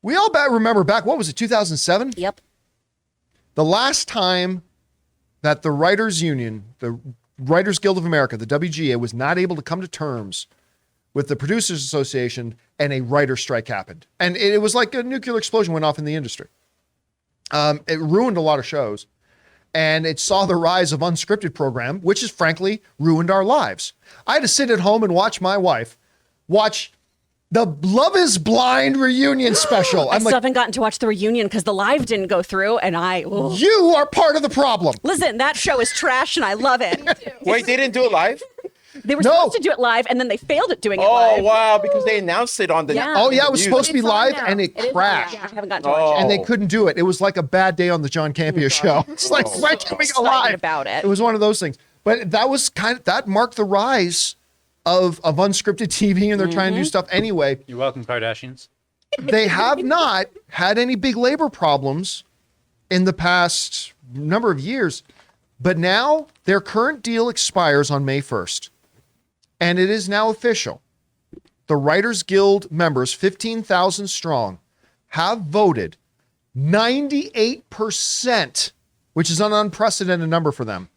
We all remember back, what was it, 2007? Yep. The last time that the Writers Union, the Writers Guild of America, the WGA, was not able to come to terms with the Producers Association, and a writer strike happened. And it was like a nuclear explosion went off in the industry. It ruined a lot of shows. And it saw the rise of unscripted program, which has frankly ruined our lives. I had to sit at home and watch my wife watch the Love is Blind reunion special. I still haven't gotten to watch the reunion because the live didn't go through, and you are part of the problem. Listen, that show is trash, and I love it. Wait, they didn't do it live? They were supposed to do it live, and then they failed at doing it live. Oh, wow, because they announced it on the... Yeah. Oh, yeah, it was supposed to be It's on live, now. and it crashed. Yeah, I haven't gotten to watch And it. they couldn't do it. It was like a bad day on the John Campea show. It's like, why can't we go Excited live? about it. It was one of those things. But that was that marked the rise of unscripted TV, and they're trying to do stuff anyway. You're welcome, Kardashians. They have not had any big labor problems in the past number of years, but now their current deal expires on May 1st. And it is now official. The Writers Guild members, 15,000 strong, have voted 98%, which is an unprecedented number for them,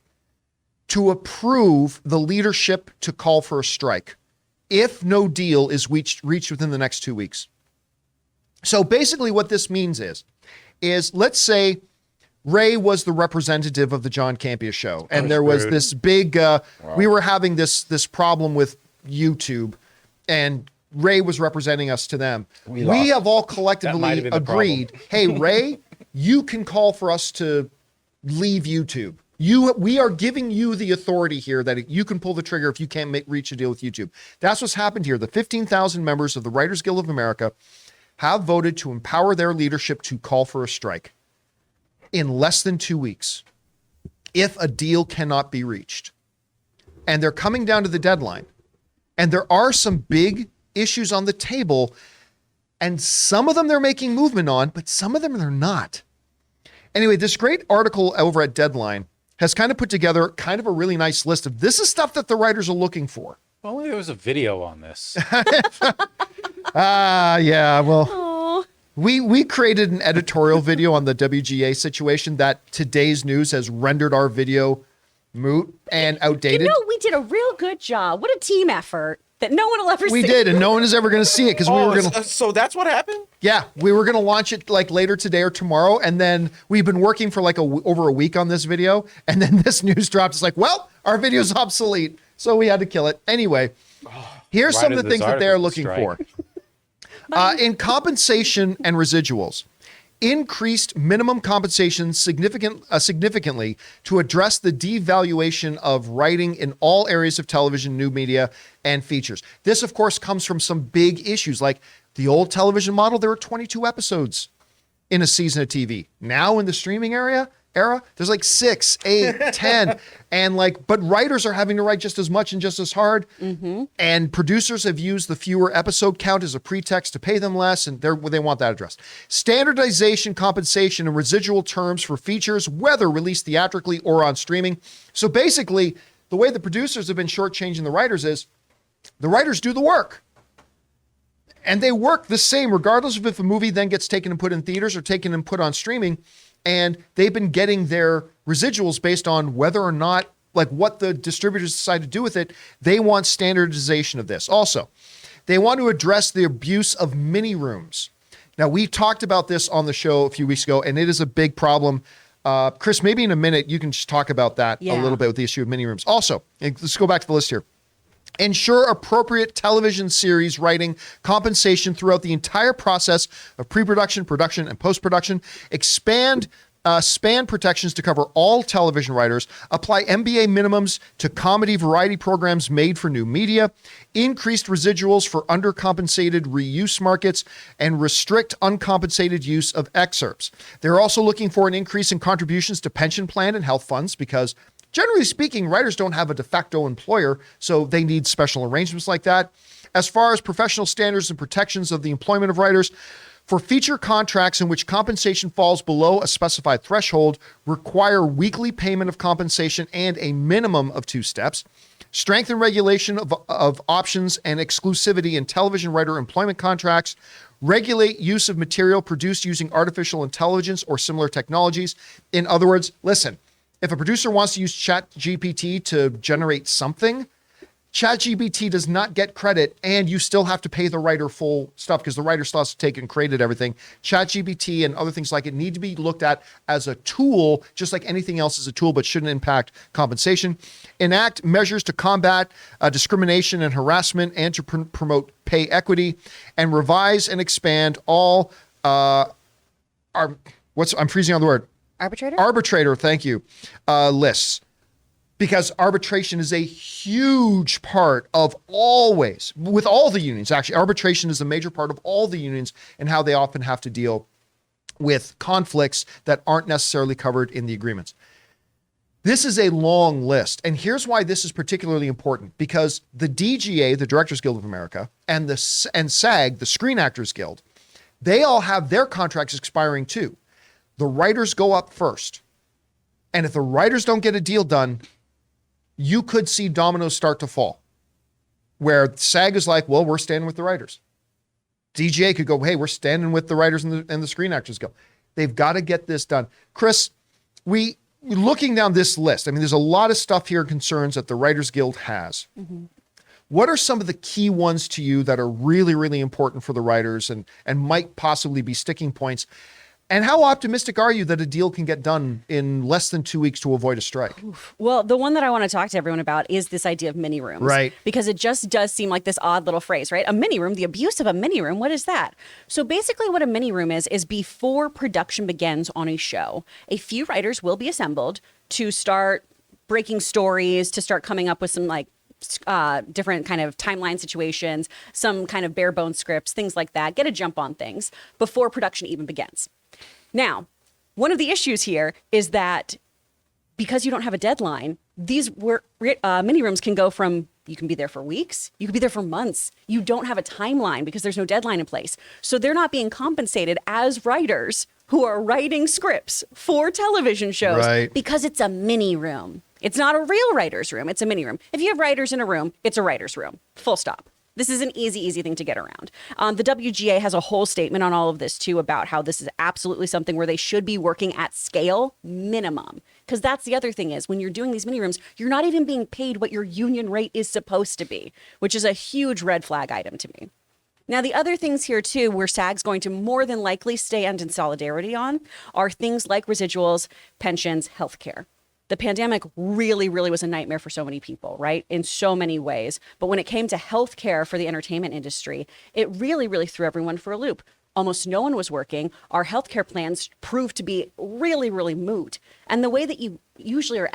to approve the leadership to call for a strike if no deal is reached within the next 2 weeks. So basically what this means is let's say Ray was the representative of the John Campea Show, and there was this big, we were having this problem with YouTube, and Ray was representing us to them. We have all collectively agreed, hey, Ray, you can call for us to leave YouTube. We are giving you the authority here that you can pull the trigger if you can't reach a deal with YouTube. That's what's happened here. The 15,000 members of the Writers Guild of America have voted to empower their leadership to call for a strike in less than 2 weeks if a deal cannot be reached. And they're coming down to the deadline. And there are some big issues on the table, and some of them they're making movement on, but some of them they're not. Anyway, this great article over at Deadline has kind of put together kind of a really nice list of this is stuff that the writers are looking for. If only there was a video on this. Yeah, well, we created an editorial video on the WGA situation that today's news has rendered our video moot and outdated. We did a real good job. What a team effort that no one will ever see. We did, and no one is ever going to see it because we were going to... So that's what happened? Yeah, we were going to launch it like later today or tomorrow, and then we've been working for like over a week on this video, and then this news drops. It's like, well, our video's obsolete, so we had to kill it. Anyway, here's some of the things that they're looking for. In compensation and residuals, increased minimum compensation significantly to address the devaluation of writing in all areas of television, new media, and features. This, of course, comes from some big issues like the old television model. There were 22 episodes in a season of TV. Now in the streaming era, there's like 6, 8, 10. And but writers are having to write just as much and just as hard. Mm-hmm. And producers have used the fewer episode count as a pretext to pay them less. And they want that addressed. Standardization, compensation, and residual terms for features, whether released theatrically or on streaming. So basically, the way the producers have been shortchanging the writers is the writers do the work. And they work the same, regardless of if a movie then gets taken and put in theaters or taken and put on streaming. And they've been getting their residuals based on whether or not, what the distributors decide to do with it. They want standardization of this. Also, they want to address the abuse of mini rooms. Now, we talked about this on the show a few weeks ago, and it is a big problem. Chris, maybe in a minute, you can just talk about that a little bit with the issue of mini rooms. Also, let's go back to the list here. Ensure appropriate television series writing compensation throughout the entire process of pre-production, production, and post-production. Expand span protections to cover all television writers. Apply MBA minimums to comedy variety programs made for new media. Increased residuals for undercompensated reuse markets, and restrict uncompensated use of excerpts. They're also looking for an increase in contributions to pension plan and health funds because generally speaking, writers don't have a de facto employer, so they need special arrangements like that. As far as professional standards and protections of the employment of writers, for feature contracts in which compensation falls below a specified threshold, require weekly payment of compensation and a minimum of 2 steps. strengthen regulation of options and exclusivity in television writer employment contracts, regulate use of material produced using artificial intelligence or similar technologies. In other words, listen, if a producer wants to use ChatGPT to generate something, ChatGPT does not get credit, and you still have to pay the writer full stuff because the writer still has to take and created everything. ChatGPT and other things like it need to be looked at as a tool, just like anything else is a tool, but shouldn't impact compensation. Enact measures to combat discrimination and harassment and to promote pay equity, and revise and expand all I'm freezing on the word. Arbitrator, thank you. Lists. Because arbitration is a huge part of with all the unions, actually. Arbitration is a major part of all the unions and how they often have to deal with conflicts that aren't necessarily covered in the agreements. This is a long list. And here's why this is particularly important. Because the DGA, the Directors Guild of America, and SAG, the Screen Actors Guild, they all have their contracts expiring too. The writers go up first. And if the writers don't get a deal done, you could see dominoes start to fall, where SAG is like, well, we're standing with the writers. DGA could go, hey, we're standing with the writers and the Screen Actors Guild. They've got to get this done. Chris, looking down this list, I mean, there's a lot of stuff here, concerns that the Writers Guild has. Mm-hmm. What are some of the key ones to you that are really, really important for the writers and might possibly be sticking points? And how optimistic are you that a deal can get done in less than 2 weeks to avoid a strike? Well, the one that I want to talk to everyone about is this idea of mini rooms. Right. Because it just does seem like this odd little phrase, right? A mini room, the abuse of a mini room, what is that? So basically what a mini room is before production begins on a show, a few writers will be assembled to start breaking stories, to start coming up with some different kind of timeline situations, some kind of bare bones scripts, things like that, get a jump on things before production even begins. Now, one of the issues here is that because you don't have a deadline, these mini rooms can go from, you can be there for weeks, you could be there for months. You don't have a timeline because there's no deadline in place. So they're not being compensated as writers who are writing scripts for television shows because it's a mini room. It's not a real writer's room. It's a mini room. If you have writers in a room, it's a writer's room. Full stop. This is an easy thing to get around. The WGA has a whole statement on all of this, too, about how this is absolutely something where they should be working at scale minimum. Because that's the other thing is when you're doing these mini rooms, you're not even being paid what your union rate is supposed to be, which is a huge red flag item to me. Now, the other things here, too, where SAG's going to more than likely stand in solidarity on are things like residuals, pensions, healthcare. The pandemic really, really was a nightmare for so many people, right? In so many ways. But when it came to healthcare for the entertainment industry, it really, really threw everyone for a loop. Almost no one was working. Our healthcare plans proved to be really, really moot. And the way that you usually are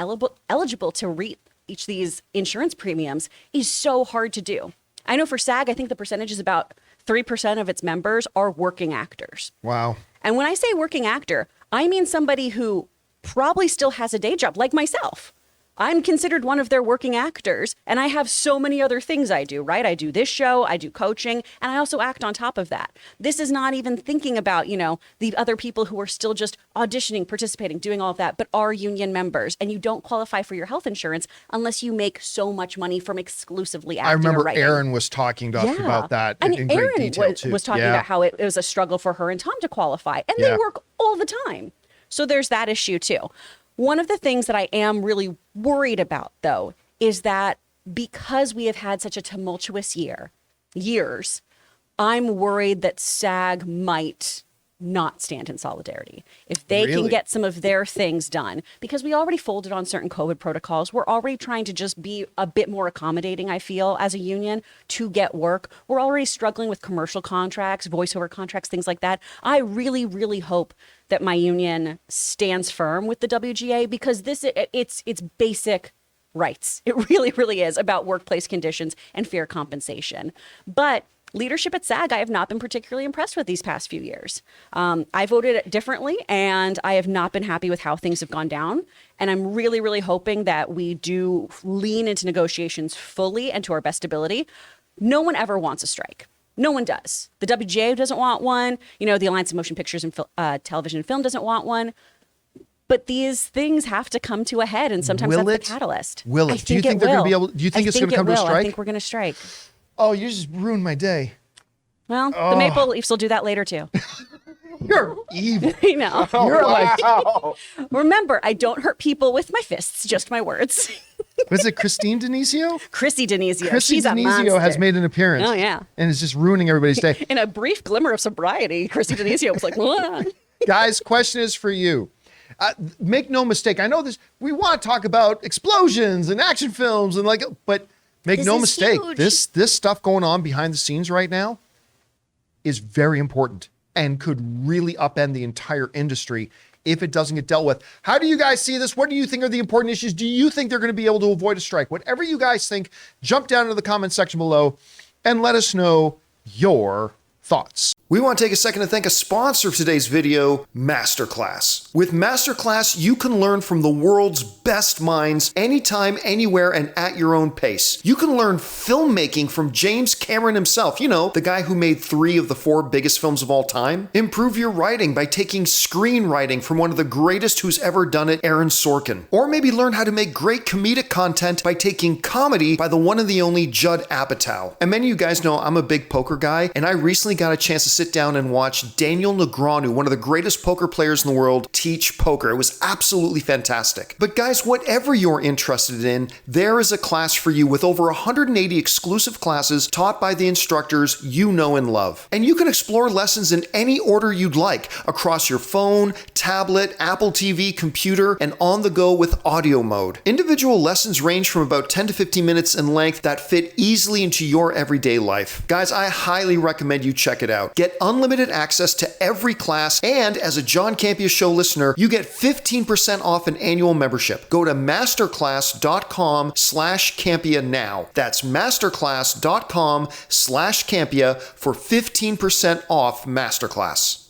eligible to reach these insurance premiums is so hard to do. I know for SAG, I think the percentage is about 3% of its members are working actors. Wow. And when I say working actor, I mean somebody who probably still has a day job, like myself. I'm considered one of their working actors, and I have so many other things I do, right? I do this show, I do coaching, and I also act on top of that. This is not even thinking about, the other people who are still just auditioning, participating, doing all of that, but are union members, and you don't qualify for your health insurance unless you make so much money from exclusively acting. I remember or writing. Aaron was talking to us about that in great detail, too. Was talking about how it was a struggle for her and Tom to qualify, and they work all the time. So there's that issue too. One of the things that I am really worried about, though, is that because we have had such a tumultuous years, I'm worried that SAG might not stand in solidarity. If they can get some of their things done, because we already folded on certain COVID protocols, we're already trying to just be a bit more accommodating, I feel, as a union to get work. We're already struggling with commercial contracts, voiceover contracts, things like that. I really, really hope that my union stands firm with the WGA because it's basic rights. It really, really is about workplace conditions and fair compensation. But leadership at SAG, I have not been particularly impressed with these past few years. I voted differently, and I have not been happy with how things have gone down. And I'm really, really hoping that we do lean into negotiations fully and to our best ability. No one ever wants a strike. No one does. The WGA doesn't want one. The Alliance of Motion Pictures and Television and Film doesn't want one. But these things have to come to a head, and sometimes Will that's it? the catalyst. Will it? I Do you think think it they're gonna will. be able- do you think I it's gonna come to a will. I strike? think we're going to strike. Oh, you just ruined my day. Well, the Maple Leafs will do that later too. You're evil. I know. You're like, Wow. Remember, I don't hurt people with my fists, just my words. was it Christine Denisio? Chrissy Denisio. Chrissy She's a Denisio monster. has made an appearance. Oh, yeah. And is just ruining everybody's day. In a brief glimmer of sobriety, Chrissy Denisio was like, "What?" Guys, question is for you. Make no mistake. I know this. We want to talk about explosions and action films and but make This no is mistake. huge. This stuff going on behind the scenes right now is very important and could really upend the entire industry if it doesn't get dealt with. How do you guys see this? What do you think are the important issues? Do you think they're going to be able to avoid a strike? Whatever you guys think, jump down into the comment section below and let us know your thoughts. We want to take a second to thank a sponsor of today's video, MasterClass. With MasterClass, you can learn from the world's best minds anytime, anywhere, and at your own pace. You can learn filmmaking from James Cameron himself, you know, the guy who made 3 of the 4 biggest films of all time. Improve your writing by taking screenwriting from one of the greatest who's ever done it, Aaron Sorkin. Or maybe learn how to make great comedic content by taking comedy by the one and the only Judd Apatow. And many of you guys know I'm a big poker guy, and I recently got a chance to sit down and watch Daniel Negreanu, one of the greatest poker players in the world, teach poker. It was absolutely fantastic. But guys, whatever you're interested in, there is a class for you with over 180 exclusive classes taught by the instructors you know and love. And you can explore lessons in any order you'd like across your phone, tablet, Apple TV, computer, and on the go with audio mode. Individual lessons range from about 10 to 15 minutes in length that fit easily into your everyday life. Guys, I highly recommend you check it out. Get unlimited access to every class, and as a John Campea Show listener, you get 15% off an annual membership. Go to masterclass.com/Campea now. That's masterclass.com/Campea for 15% off Masterclass.